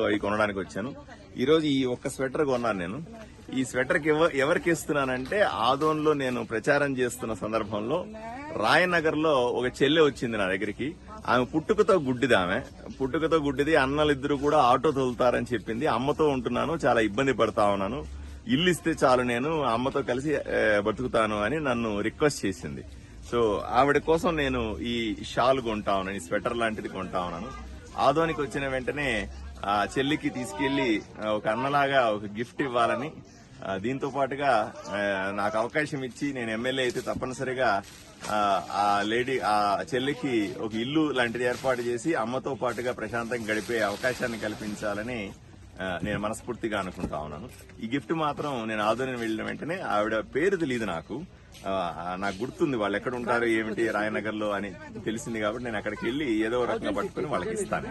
అవి కొనడానికి వచ్చాను. ఈ రోజు ఈ ఒక్క స్వెటర్ కొన్నాను నేను. ఈ స్వెటర్ కి ఎవరికి ఇస్తున్నానంటే ఆదోన్లో నేను ప్రచారం చేస్తున్న సందర్భంలో రాయనగర్ లో ఒక చెల్లె వచ్చింది నా దగ్గరికి. ఆమె పుట్టుకతో గుడ్డిది. అన్నలిద్దరూ కూడా ఆటో తోలుతారని చెప్పింది. అమ్మతో ఉంటున్నాను, చాలా ఇబ్బంది పడతా ఉన్నాను, ఇల్లు ఇస్తే చాలు నేను అమ్మతో కలిసి బతుకుతాను అని నన్ను రిక్వెస్ట్ చేసింది. సో ఆవిడ కోసం నేను ఈ షాల్ కొంటా ఉన్నాను, ఈ స్వెటర్ లాంటిది కొంటా ఉన్నాను. ఆదోనికి వచ్చిన వెంటనే ఆ చెల్లికి తీసుకెళ్లి ఒక అన్నలాగా ఒక గిఫ్ట్ ఇవ్వాలని, దీంతో పాటుగా నాకు అవకాశం ఇచ్చి నేను ఎమ్మెల్యే అయితే తప్పనిసరిగా ఆ చెల్లికి ఒక ఇల్లు లాంటిది ఏర్పాటు చేసి అమ్మతో పాటుగా ప్రశాంతంగా గడిపే అవకాశాన్ని కల్పించాలని నేను మనస్ఫూర్తిగా అనుకుంటా ఉన్నాను. ఈ గిఫ్ట్ మాత్రం నేను ఆదోని వెళ్ళిన వెంటనే ఆవిడ పేరు తెలియదు నాకు గుర్తుంది, వాళ్ళు ఎక్కడ ఉంటారు ఏమిటి రాయనగర్ లో అని తెలిసింది. కాబట్టి నేను అక్కడికి వెళ్లి ఏదో రకంగా పట్టుకుని వాళ్ళకి ఇస్తాను.